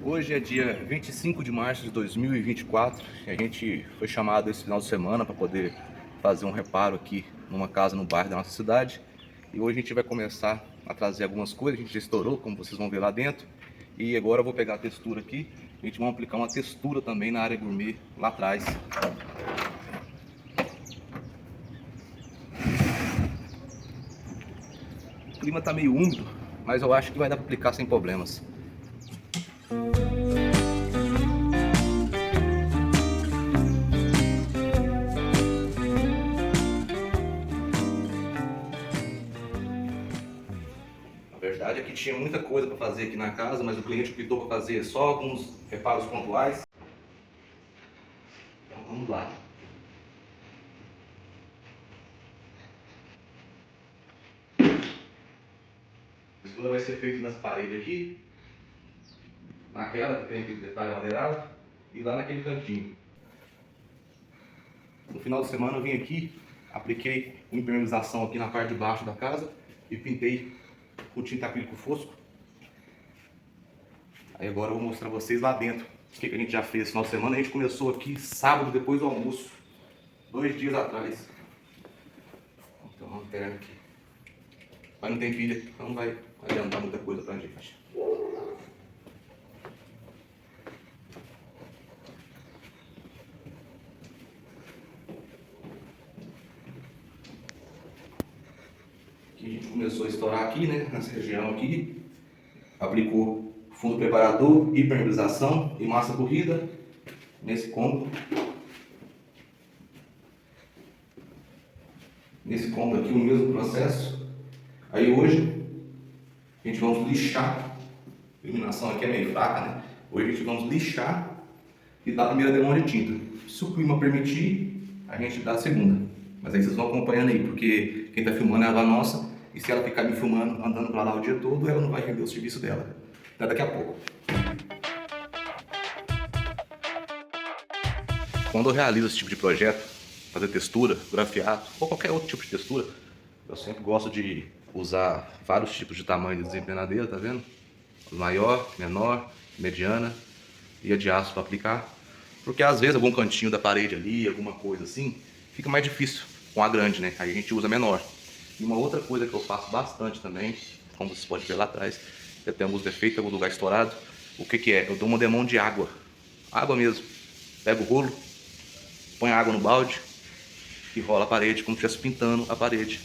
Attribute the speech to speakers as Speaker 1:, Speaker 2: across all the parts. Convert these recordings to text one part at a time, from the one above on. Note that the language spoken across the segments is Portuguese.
Speaker 1: Hoje é dia 25 de março de 2024 e a gente foi chamado esse final de semana para poder fazer um reparo aqui numa casa no bairro da nossa cidade. E hoje a gente vai começar a trazer algumas coisas, a gente já estourou, como vocês vão ver lá dentro. E agora eu vou pegar a textura aqui, a gente vai aplicar uma textura também na área gourmet lá atrás. O clima tá meio úmido, mas eu acho que vai dar para aplicar sem problemas. A verdade é que tinha muita coisa para fazer aqui na casa, mas o cliente optou para fazer só alguns reparos pontuais. Então vamos lá. A textura vai ser feita nas paredes aqui, naquela que tem aquele detalhe lateral e lá naquele cantinho. No final de semana eu vim aqui, apliquei uma impermeabilização aqui na parte de baixo da casa e pintei com tinta acrílico fosco. Aí agora eu vou mostrar pra vocês lá dentro o que a gente já fez esse final de semana. A gente começou aqui sábado depois do almoço, 2 dias atrás. Então uma lanterna aqui. Mas não tem pilha, então não vai adiantar muita coisa pra gente. Aqui a gente começou a estourar aqui, né, nessa região aqui. Aplicou fundo preparador, impermeabilização e massa corrida nesse cômodo. Nesse cômodo aqui o mesmo processo. Aí hoje a gente vamos lixar. A iluminação aqui é meio fraca, né? Hoje a gente vamos lixar e dar a primeira demão de tinta. Se o clima permitir, a gente dá a segunda. Mas aí vocês vão acompanhando aí, porque quem está filmando é a nossa. E se ela ficar me filmando, andando para lá o dia todo, ela não vai render o serviço dela. Até daqui a pouco. Quando eu realizo esse tipo de projeto, fazer textura, grafiado ou qualquer outro tipo de textura, eu sempre gosto de usar vários tipos de tamanho de desempenadeira, tá vendo? Maior, menor, mediana e a de aço para aplicar. Porque às vezes algum cantinho da parede ali, alguma coisa assim, fica mais difícil com a grande, né? Aí a gente usa menor. E uma outra coisa que eu faço bastante também, como vocês podem ver lá atrás, eu tenho alguns defeitos, algum lugar estourado. O que é? Eu dou uma demão de água. Água mesmo. Pego o rolo, põe a água no balde e rola a parede, como se estivesse pintando a parede.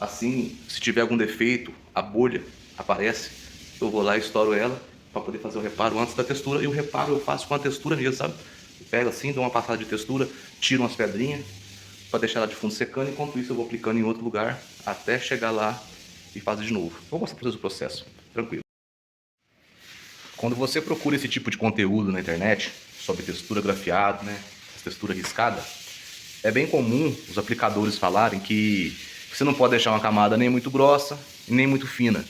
Speaker 1: Assim, se tiver algum defeito, a bolha aparece, eu vou lá e estouro ela para poder fazer o reparo antes da textura. E o reparo eu faço com a textura mesmo, sabe? Eu pego assim, dou uma passada de textura, tiro umas pedrinhas para deixar ela de fundo secando. Enquanto isso eu vou aplicando em outro lugar até chegar lá e fazer de novo. Vou mostrar para vocês o processo, tranquilo. Quando você procura esse tipo de conteúdo na internet, sobre textura grafiada, né, textura riscada, é bem comum os aplicadores falarem que você não pode deixar uma camada nem muito grossa e nem muito fina.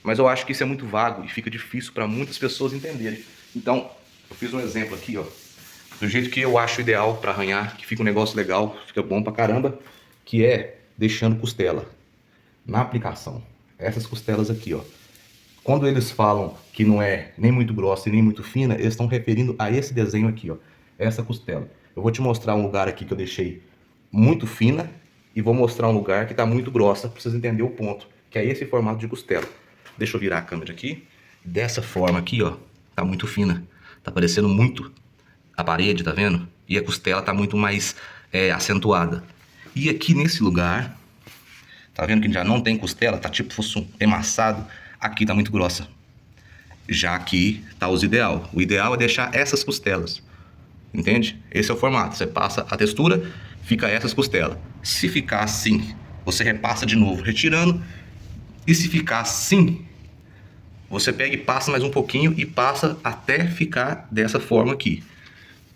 Speaker 1: Mas eu acho que isso é muito vago e fica difícil para muitas pessoas entenderem. Então, eu fiz um exemplo aqui, ó, do jeito que eu acho ideal para arranhar, que fica um negócio legal, fica bom pra caramba, que é deixando costela na aplicação. Essas costelas aqui, ó. Quando eles falam que não é nem muito grossa e nem muito fina, eles estão referindo a esse desenho aqui, ó, essa costela. Eu vou te mostrar um lugar aqui que eu deixei muito fina e vou mostrar um lugar que está muito grossa, para vocês entenderem o ponto, que é esse formato de costela. Deixa eu virar a câmera aqui. Dessa forma aqui, ó, tá muito fina. Tá parecendo muito a parede, tá vendo? E a costela tá muito mais acentuada. E aqui nesse lugar, tá vendo que já não tem costela, tá tipo fosse um emassado. Aqui tá muito grossa. Já aqui tá os ideal. O ideal é deixar essas costelas. Entende? Esse é o formato. Você passa a textura, fica essas costelas. Se ficar assim, você repassa de novo, retirando. E se ficar assim, você pega e passa mais um pouquinho e passa até ficar dessa forma aqui.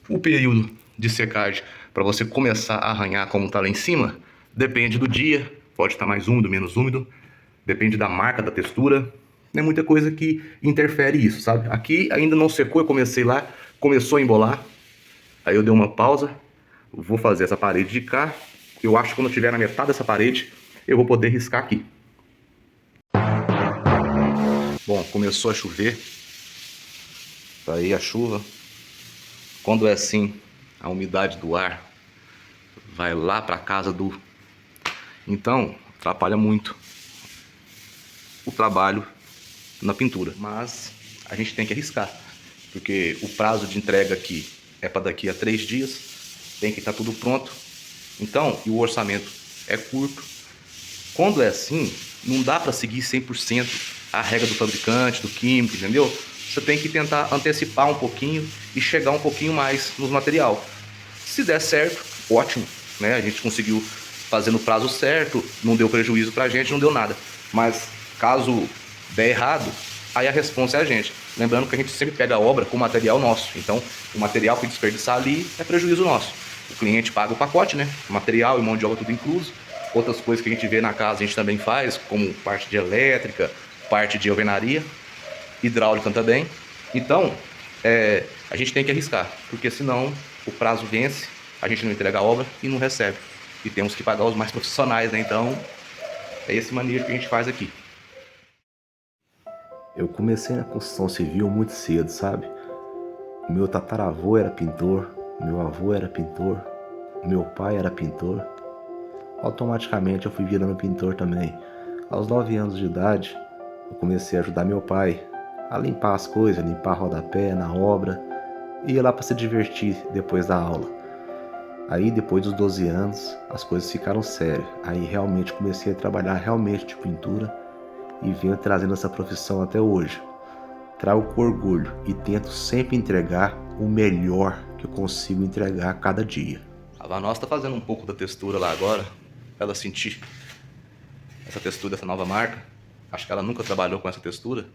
Speaker 1: O período de secagem para você começar a arranhar como está lá em cima, depende do dia. Pode estar mais úmido, menos úmido. Depende da marca, da textura. Não é muita coisa que interfere isso, sabe? Aqui ainda não secou, eu comecei lá, começou a embolar. Aí eu dei uma pausa, vou fazer essa parede de cá. Eu acho que quando eu estiver na metade dessa parede, eu vou poder riscar aqui. Bom, começou a chover. Tá aí a chuva. Quando é assim, a umidade do ar vai lá para casa do... Então, atrapalha muito o trabalho na pintura. Mas a gente tem que arriscar, porque o prazo de entrega aqui é para daqui a 3 dias. Tem que estar tudo pronto. Então, e o orçamento é curto. Quando é assim, não dá para seguir 100% a regra do fabricante, do químico, entendeu? Você tem que tentar antecipar um pouquinho e chegar um pouquinho mais no material. Se der certo, ótimo, né? A gente conseguiu fazer no prazo certo, não deu prejuízo pra gente, não deu nada. Mas caso der errado, aí a responsa é a gente. Lembrando que a gente sempre pega a obra com material nosso. Então, o material que desperdiçar ali é prejuízo nosso. O cliente paga o pacote, né? Material e mão de obra tudo incluso. Outras coisas que a gente vê na casa a gente também faz, como parte de elétrica, parte de alvenaria, hidráulica também. Então, a gente tem que arriscar, porque senão o prazo vence, a gente não entrega a obra e não recebe. E temos que pagar os mais profissionais, né? Então, é esse manejo que a gente faz aqui.
Speaker 2: Eu comecei na construção civil muito cedo, sabe? Meu tataravô era pintor, meu avô era pintor, meu pai era pintor. Automaticamente eu fui virando pintor também. Aos 9 anos de idade, eu comecei a ajudar meu pai a limpar as coisas, limpar rodapé na obra. Ia lá para se divertir depois da aula. Aí depois dos 12 anos, as coisas ficaram sérias. Aí realmente comecei a trabalhar realmente de pintura e venho trazendo essa profissão até hoje. Trago com orgulho e tento sempre entregar o melhor que eu consigo entregar a cada dia.
Speaker 1: A Vanoss tá fazendo um pouco da textura lá agora, pra ela sentir essa textura dessa nova marca. Acho que ela nunca trabalhou com essa textura.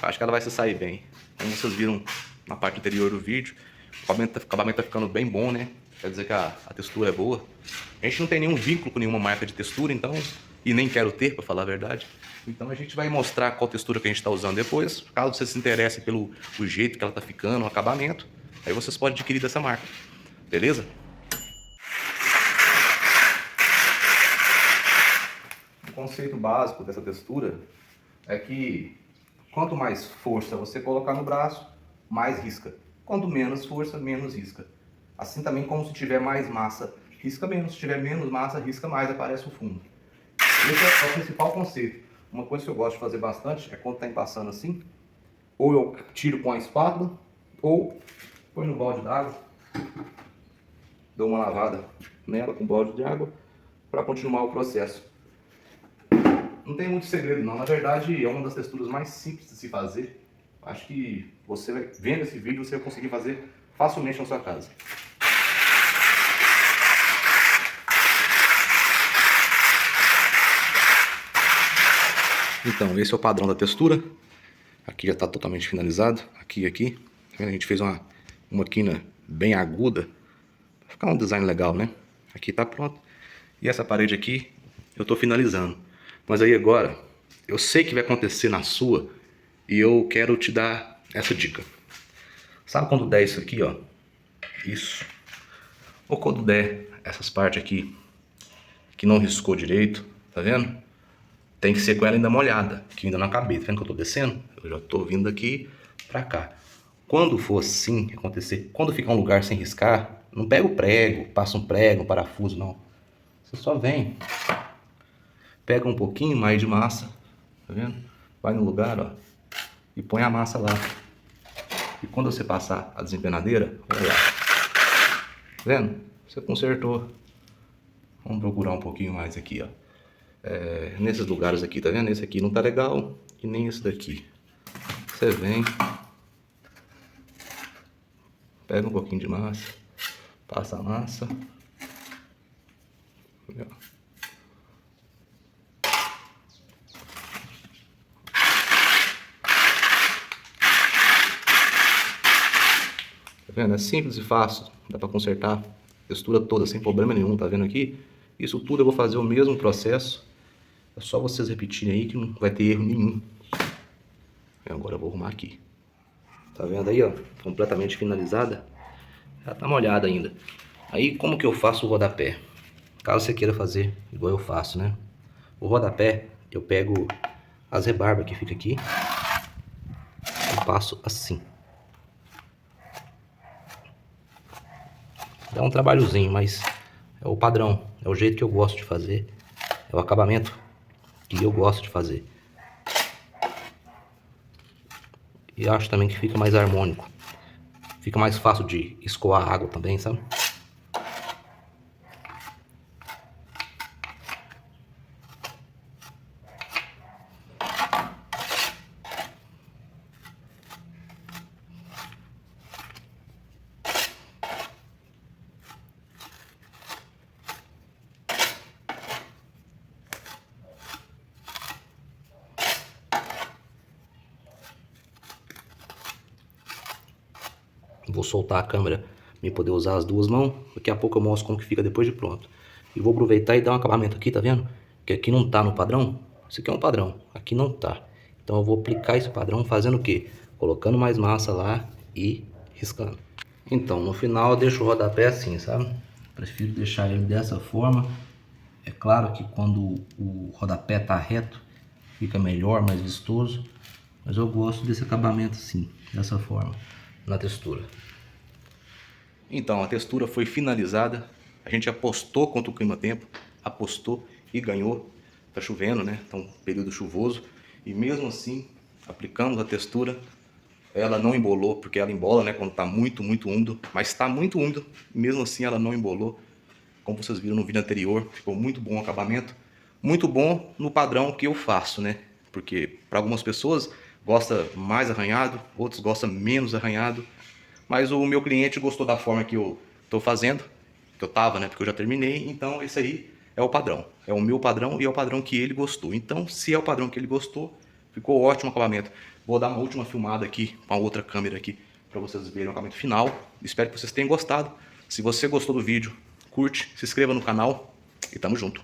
Speaker 1: Acho que ela vai se sair bem. Como vocês viram na parte anterior do vídeo, o acabamento tá ficando bem bom, né? Quer dizer que a textura é boa. A gente não tem nenhum vínculo com nenhuma marca de textura, então, e nem quero ter, para falar a verdade. Então a gente vai mostrar qual textura que a gente está usando depois. Caso vocês se interessem pelo jeito que ela tá ficando, o acabamento, aí vocês podem adquirir dessa marca. Beleza? O conceito básico dessa textura é que quanto mais força você colocar no braço, mais risca. Quanto menos força, menos risca. Assim também como se tiver mais massa, risca menos. Se tiver menos massa, risca mais, aparece o fundo. Esse é o principal conceito. Uma coisa que eu gosto de fazer bastante é quando está embaçando assim, ou eu tiro com a espátula, ou põe no balde d'água, dou uma lavada nela com balde de água, para continuar o processo. Não tem muito segredo não, na verdade é uma das texturas mais simples de se fazer. Acho que você, vendo esse vídeo, você vai conseguir fazer facilmente na sua casa. Então, esse é o padrão da textura. Aqui já está totalmente finalizado. Aqui. A gente fez uma quina bem aguda. Vai ficar um design legal, né? Aqui está pronto. E essa parede aqui, eu estou finalizando. Mas aí agora, eu sei que vai acontecer na sua. E eu quero te dar essa dica. Sabe quando der isso aqui, ó? Isso. Ou quando der essas partes aqui, que não riscou direito, tá vendo? Tem que ser com ela ainda molhada, que ainda não acabei. Tá vendo que eu tô descendo? Eu já tô vindo aqui pra cá. Quando for assim acontecer, quando ficar um lugar sem riscar, não pega o prego, passa um prego, um parafuso, não. Você só vem, pega um pouquinho mais de massa, tá vendo? Vai no lugar, ó, e põe a massa lá. E quando você passar a desempenadeira, olha lá. Tá vendo? Você consertou. Vamos procurar um pouquinho mais aqui, ó. Nesses lugares aqui, tá vendo? Esse aqui não tá legal e nem esse daqui. Você vem, pega um pouquinho de massa, passa a massa. Tá vendo? É simples e fácil, dá pra consertar a textura toda sem problema nenhum, tá vendo aqui? Isso tudo eu vou fazer o mesmo processo. É só vocês repetirem aí que não vai ter erro nenhum. Agora eu vou arrumar aqui. Tá vendo aí, ó? Completamente finalizada. Já tá molhada ainda. Aí como que eu faço o rodapé? Caso você queira fazer igual eu faço, né? O rodapé, eu pego as rebarbas que fica aqui. Eu passo assim.
Speaker 3: Dá um trabalhozinho, mas é o padrão, é o jeito que eu gosto de fazer, é o acabamento que eu gosto de fazer. E acho também que fica mais harmônico, fica mais fácil de escoar água também, sabe? Vou soltar a câmera para poder usar as duas mãos. Daqui a pouco eu mostro como que fica depois de pronto. E vou aproveitar e dar um acabamento aqui, tá vendo? Que aqui não tá no padrão. Isso aqui é um padrão, aqui não tá. Então eu vou aplicar esse padrão fazendo o quê? Colocando mais massa lá e riscando. Então, no final eu deixo o rodapé assim, sabe? Prefiro deixar ele dessa forma. É claro que quando o rodapé tá reto, fica melhor, mais vistoso. Mas eu gosto desse acabamento assim, dessa forma, na textura.
Speaker 1: Então, a textura foi finalizada. A gente apostou contra o clima-tempo, apostou e ganhou. Tá chovendo, né? Tá um período chuvoso. E mesmo assim, aplicamos a textura. Ela não embolou, porque ela embola, né? Quando tá muito úmido. Mas tá muito úmido, mesmo assim ela não embolou. Como vocês viram no vídeo anterior, ficou muito bom o acabamento. Muito bom no padrão que eu faço, né? Porque para algumas pessoas gosta mais arranhado, outros gostam menos arranhado. Mas o meu cliente gostou da forma que eu tô fazendo, que eu tava, né? Porque eu já terminei. Então esse aí é o padrão. É o meu padrão e é o padrão que ele gostou. Então, se é o padrão que ele gostou, ficou ótimo o acabamento. Vou dar uma última filmada aqui com a outra câmera aqui para vocês verem o acabamento final. Espero que vocês tenham gostado. Se você gostou do vídeo, curte, se inscreva no canal e tamo junto.